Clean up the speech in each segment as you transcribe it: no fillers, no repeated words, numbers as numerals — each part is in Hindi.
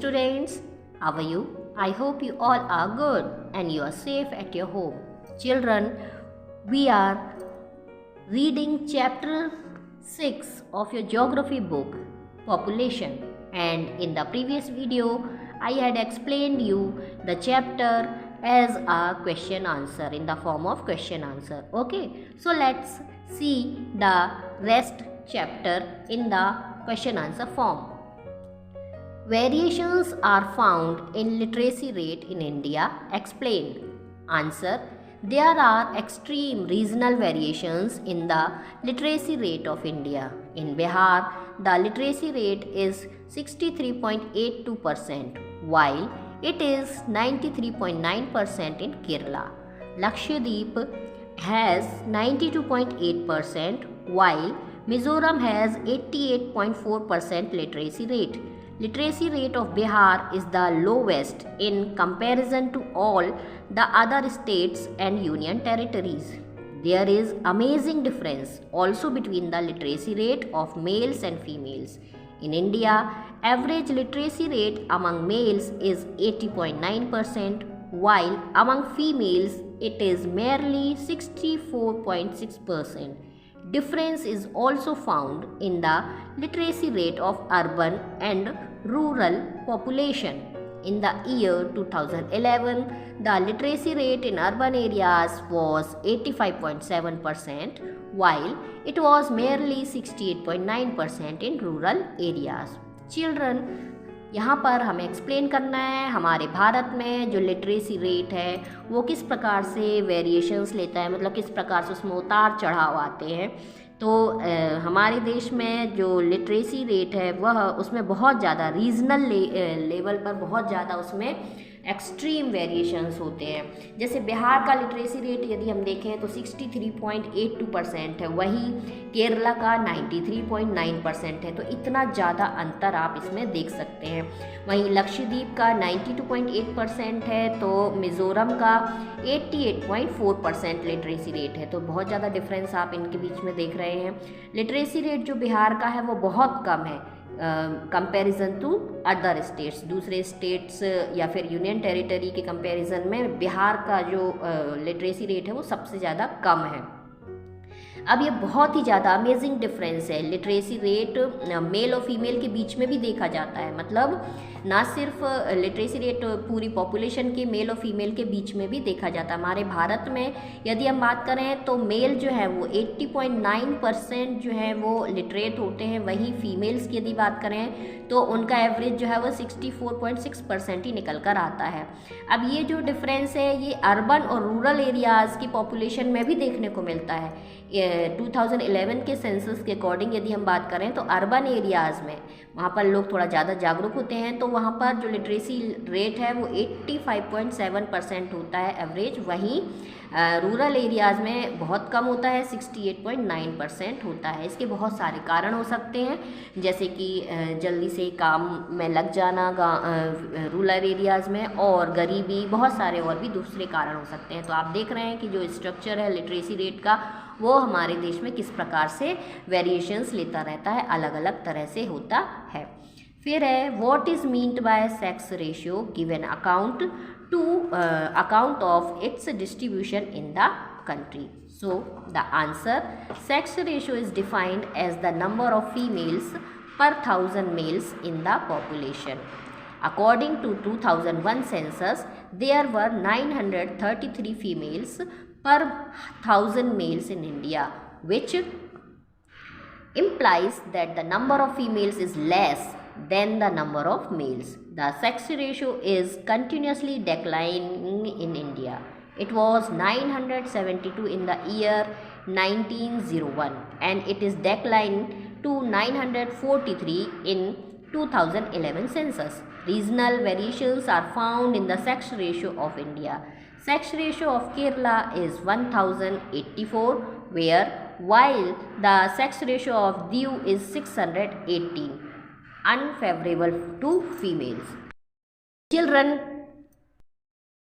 students, how are you? I hope you all are good and you are safe at your home. Children, we are reading chapter 6 of your geography book, Population, and in the previous video I had explained you the chapter as a question answer in the form of question answer. Okay, so let's see the rest chapter in the question answer form. Variations are found in literacy rate in India. Explain. Answer. There are extreme regional variations in the literacy rate of India. In Bihar, the literacy rate is 63.82%, while it is 93.9% in Kerala. Lakshadweep has 92.8%, while Mizoram has 88.4% literacy rate. Literacy rate of Bihar is the lowest in comparison to all the other states and union territories. There is amazing difference also between the literacy rate of males and females. In India, average literacy rate among males is 80.9%, while among females it is merely 64.6%. Difference is also found in the literacy rate of urban and rural population. In the year 2011, the literacy rate in urban areas was 85.7%, while it was merely 68.9% in rural areas. Children, यहाँ पर हमें एक्सप्लेन करना है हमारे भारत में जो लिटरेसी रेट है वो किस प्रकार से वेरिएशंस लेता है, मतलब किस प्रकार से उसमें उतार चढ़ाव आते हैं। तो हमारे देश में जो लिटरेसी रेट है वह उसमें बहुत ज़्यादा रीजनल लेवल पर बहुत ज़्यादा उसमें एक्सट्रीम वेरिएशंस होते हैं। जैसे बिहार का लिटरेसी रेट यदि हम देखें तो 63.82% है, वहीं केरला का 93.9% है। तो इतना ज़्यादा अंतर आप इसमें देख सकते हैं। वहीं लक्षद्वीप का 92.8% है, तो मिज़ोरम का 88.4% लिटरेसी रेट है। तो बहुत ज़्यादा डिफरेंस आप इनके बीच में देख रहे हैं। लिटरेसी रेट जो बिहार का है वो बहुत कम है कंपैरिजन टू अदर स्टेट्स। दूसरे स्टेट्स या फिर यूनियन टेरिटरी के कंपैरिजन में बिहार का जो लिटरेसी रेट है वो सबसे ज़्यादा कम है। अब ये बहुत ही ज़्यादा अमेजिंग डिफरेंस है। लिटरेसी रेट मेल और फीमेल के बीच में भी देखा जाता है, मतलब ना सिर्फ लिटरेसी रेट पूरी पॉपुलेशन के मेल और फीमेल के बीच में भी देखा जाता है। हमारे भारत में यदि हम बात करें तो मेल जो है वो 80.9% जो है वो लिटरेट होते हैं, वहीं फीमेल्स की यदि बात करें तो उनका एवरेज जो है वो 64.6% ही निकल कर आता है। अब ये जो डिफरेंस है ये अर्बन और रूरल एरियाज़ की पॉपुलेशन में भी देखने को मिलता है। 2011 के सेंसस के अकॉर्डिंग यदि हम बात करें तो अर्बन एरियाज़ में वहाँ पर लोग थोड़ा ज़्यादा जागरूक होते हैं, तो वहाँ पर जो लिटरेसी रेट है वो 85.7% होता है एवरेज, वहीं रूरल एरियाज़ में बहुत कम होता है, 68.9% होता है। इसके बहुत सारे कारण हो सकते हैं, जैसे कि जल्दी से काम में लग जाना रूरल एरियाज़ में, और गरीबी, बहुत सारे और भी दूसरे कारण हो सकते हैं। तो आप देख रहे हैं कि जो स्ट्रक्चर है लिटरेसी रेट का वो हमारे देश में किस प्रकार से वेरिएशंस लेता रहता है, अलग अलग तरह से होता है। फिर है what is meant by sex ratio, give an account of its distribution in the country. So the answer, sex ratio is defined as the number of females per 1000 males in the population. According to 2001 census, there were 933 females per 1000 males in India, which implies that the number of females is less than the number of males. The sex ratio is continuously declining in India. It was 972 in the year 1901 and it is declined to 943 in 2011 census. Regional variations are found in the sex ratio of India. Sex ratio of Kerala is 1084, while the sex ratio of Diu is 618, unfavorable to females. Children,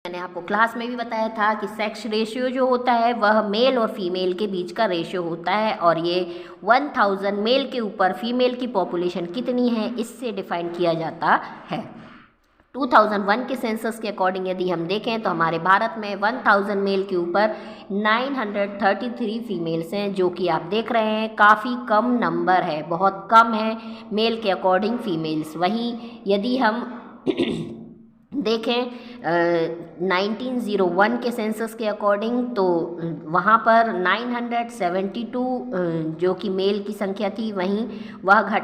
मैंने आपको क्लास में भी बताया था कि सेक्स रेशियो जो होता है वह मेल और फीमेल के बीच का रेशियो होता है, और ये 1000 मेल के ऊपर फीमेल की पॉपुलेशन कितनी है इससे डिफाइन किया जाता है। 2001 के सेंसस के अकॉर्डिंग यदि हम देखें तो हमारे भारत में 1000 मेल के ऊपर 933 फीमेल्स हैं, जो कि आप देख रहे हैं काफ़ी कम नंबर है, बहुत कम है मेल के अकॉर्डिंग फीमेल्स। वहीं यदि हम देखें 1901 के सेंसस के अकॉर्डिंग तो वहाँ पर 972 जो कि मेल की संख्या थी, वहीं वह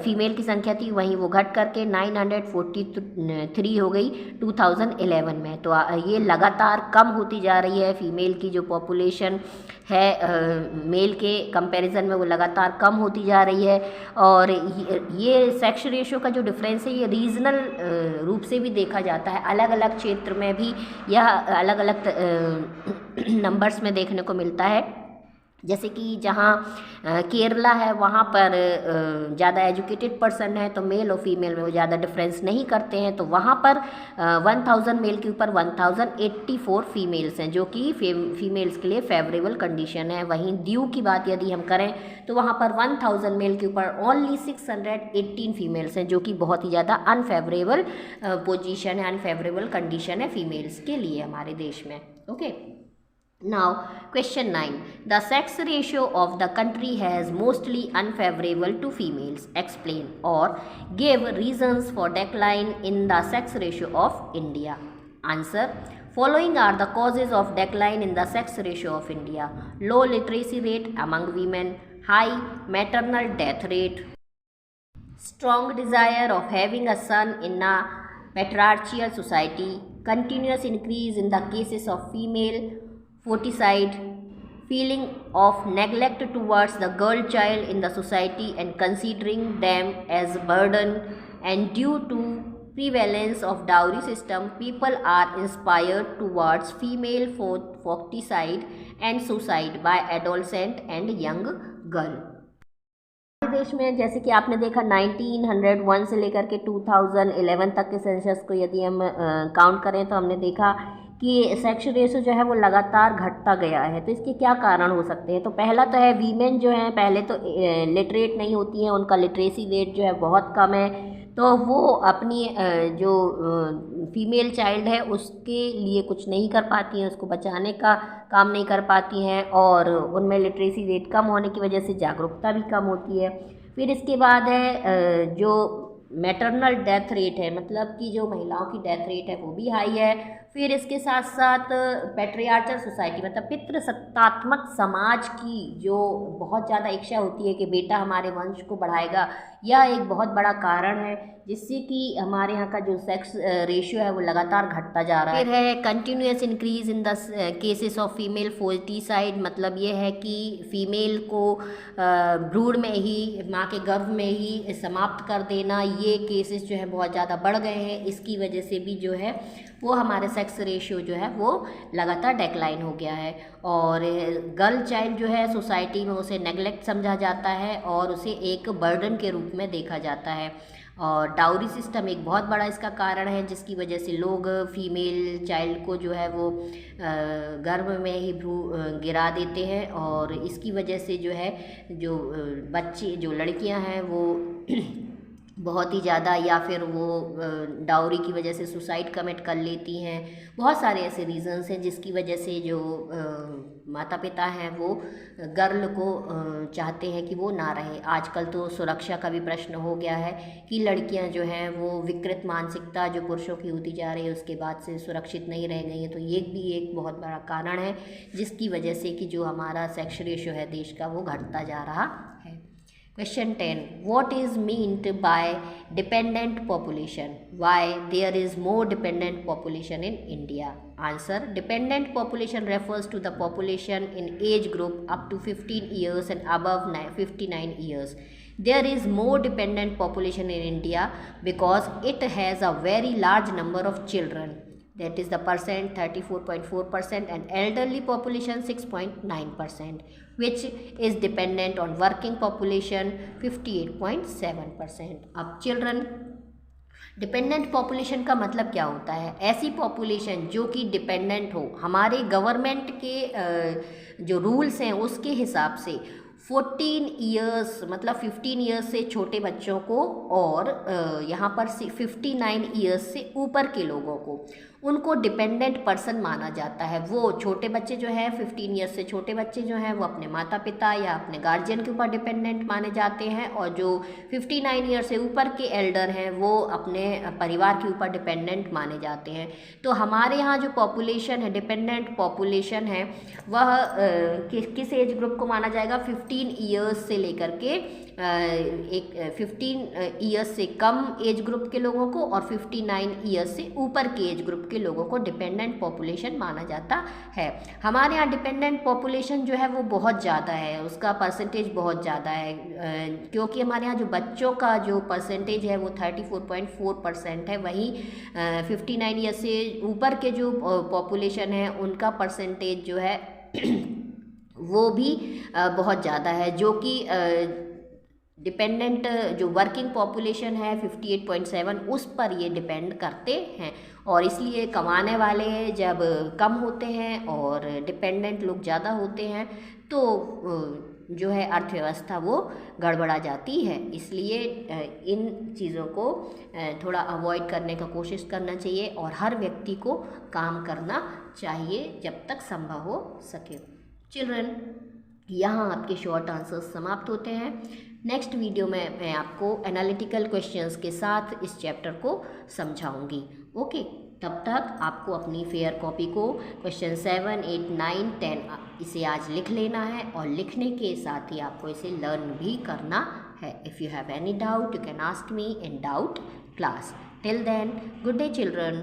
फीमेल की संख्या थी, वहीं वो घट करके 943 हो गई 2011 में। तो ये लगातार कम होती जा रही है, फीमेल की जो पॉपुलेशन है मेल के कंपैरिजन में वो लगातार कम होती जा रही है। और ये सेक्स रेशियो का जो डिफरेंस है ये रीजनल रूप से भी देखा जाता है, अलग अलग क्षेत्र में भी यह अलग अलग नंबर्स में देखने को मिलता है। जैसे कि जहाँ केरला है वहाँ पर ज़्यादा एजुकेटेड पर्सन है तो मेल और फीमेल में वो ज़्यादा डिफरेंस नहीं करते हैं, तो वहाँ पर 1000 मेल के ऊपर 1084 फीमेल्स हैं, जो कि फीमेल्स के लिए फेवरेबल कंडीशन है। वहीं दीव की बात यदि हम करें तो वहाँ पर 1000 मेल के ऊपर ओनली 618 फीमेल्स हैं, जो कि बहुत ही ज़्यादा अनफेवरेबल पोजीशन है, अनफेवरेबल कंडीशन है फीमेल्स के लिए हमारे देश में। Okay, now question 9, the sex ratio of the country has mostly unfavorable to females. Explain or give reasons for decline in the sex ratio of India. Answer: following are the causes of decline in the sex ratio of India: low literacy rate among women, high maternal death rate, strong desire of having a son in a patriarchal society, continuous increase in the cases of female foeticide, feeling of neglect towards the girl child in the society and considering them as burden, and due to prevalence of dowry system, people are inspired towards female foeticide and suicide by adolescent and young girl. देश में जैसे कि आपने देखा 1901 से लेकर के 2011 तक के सेंसस को यदि हम काउंट करें तो हमने देखा कि सेक्स रेशो जो है वो लगातार घटता गया है। तो इसके क्या कारण हो सकते हैं? तो पहला तो है वीमेन जो हैं पहले तो लिटरेट नहीं होती हैं, उनका लिटरेसी रेट जो है बहुत कम है, तो वो अपनी जो फीमेल चाइल्ड है उसके लिए कुछ नहीं कर पाती हैं, उसको बचाने का काम नहीं कर पाती हैं, और उनमें लिटरेसी रेट कम होने की वजह से जागरूकता भी कम होती है। फिर इसके बाद है जो मैटरनल डेथ रेट है, मतलब कि जो महिलाओं की डेथ रेट है वो भी हाई है। फिर इसके साथ साथ पैट्रियार्चल सोसाइटी मतलब पितृसत्तात्मक समाज की जो बहुत ज़्यादा इच्छा होती है कि बेटा हमारे वंश को बढ़ाएगा, यह एक बहुत बड़ा कारण है जिससे कि हमारे यहाँ का जो सेक्स रेशियो है वो लगातार घटता जा रहा है। फिर है continuous increase in the cases of female foeticide, मतलब ये है कि फीमेल को भ्रूण में ही, माँ के गर्भ में ही समाप्त कर देना, ये केसेस जो है बहुत ज़्यादा बढ़ गए हैं। इसकी वजह से भी जो है वो हमारे सेक्स रेशियो जो है वो लगातार डेक्लाइन हो गया है। और गर्ल चाइल्ड जो है सोसाइटी में उसे नेग्लेक्ट समझा जाता है और उसे एक बर्डन के रूप में देखा जाता है। और डाउरी सिस्टम एक बहुत बड़ा इसका कारण है जिसकी वजह से लोग फीमेल चाइल्ड को जो है वो गर्भ में ही गिरा देते हैं, और इसकी वजह से जो है जो बच्चे जो लड़कियां हैं वो बहुत ही ज़्यादा या फिर वो डाउरी की वजह से सुसाइड कमिट कर लेती हैं। बहुत सारे ऐसे रीज़न्स हैं जिसकी वजह से जो माता पिता हैं वो गर्ल को चाहते हैं कि वो ना रहे। आजकल तो सुरक्षा का भी प्रश्न हो गया है कि लड़कियां जो हैं वो विकृत मानसिकता जो पुरुषों की होती जा रही है उसके बाद से सुरक्षित नहीं रह गई हैं। तो ये भी एक बहुत बड़ा कारण है जिसकी वजह से कि जो हमारा सेक्स रेशियो है देश का वो घटता जा रहा है। Question 10. What is meant by dependent population? Why there is more dependent population in India? Answer. Dependent population refers to the population in age group up to 15 years and above 59 years. There is more dependent population in India because it has a very large number of children. That is the percent 34.4% and elderly population 6.9%, which is dependent on working population 58.7%. अब चिल्ड्रन डिपेंडेंट पॉपुलेशन का मतलब क्या होता है? ऐसी पॉपुलेशन जो कि डिपेंडेंट हो, हमारे गवर्नमेंट के जो रूल्स हैं उसके हिसाब से 14 ईयर्स मतलब 15 ईयर्स से छोटे बच्चों को, और यहाँ पर 59 ईयर्स से ऊपर के लोगों को, उनको डिपेंडेंट पर्सन माना जाता है। वो छोटे बच्चे जो हैं 15 ईयर्स से छोटे बच्चे जो हैं वो अपने माता पिता या अपने गार्जियन के ऊपर डिपेंडेंट माने जाते हैं, और जो 59 ईयर से ऊपर के एल्डर हैं वो अपने परिवार के ऊपर डिपेंडेंट माने जाते हैं। तो हमारे यहाँ जो पॉपुलेशन है, डिपेंडेंट पॉपुलेशन है, वह किस एज ग्रुप को माना जाएगा? 15 ईयर्स से लेकर के 15 ईयर्स से कम एज ग्रुप के लोगों को और 59 ईयर्स से ऊपर के एज ग्रुप के लोगों को डिपेंडेंट पॉपुलेशन माना जाता है। हमारे यहाँ डिपेंडेंट पॉपुलेशन जो है वो बहुत ज़्यादा है, उसका परसेंटेज बहुत ज़्यादा है, क्योंकि हमारे यहाँ जो बच्चों का जो परसेंटेज है वो 34.4% है। वहीं 59 ईयर्स से ऊपर के जो पॉपुलेशन है उनका परसेंटेज जो है वो भी बहुत ज़्यादा है, जो कि डिपेंडेंट जो वर्किंग पॉपुलेशन है 58.7 उस पर ये डिपेंड करते हैं। और इसलिए कमाने वाले जब कम होते हैं और डिपेंडेंट लोग ज़्यादा होते हैं तो जो है अर्थव्यवस्था वो गड़बड़ा जाती है। इसलिए इन चीज़ों को थोड़ा अवॉइड करने का कोशिश करना चाहिए और हर व्यक्ति को काम करना चाहिए जब तक संभव हो सके। चिल्ड्रन, यहाँ आपके शॉर्ट आंसर्स समाप्त होते हैं। नेक्स्ट वीडियो में मैं आपको एनालिटिकल क्वेश्चंस के साथ इस चैप्टर को समझाऊंगी। ओके, तब तक आपको अपनी फेयर कॉपी को क्वेश्चन 7, 8, 9, 10 इसे आज लिख लेना है, और लिखने के साथ ही आपको इसे लर्न भी करना है। If you have any doubt you can ask me in doubt class. Till then, good day children.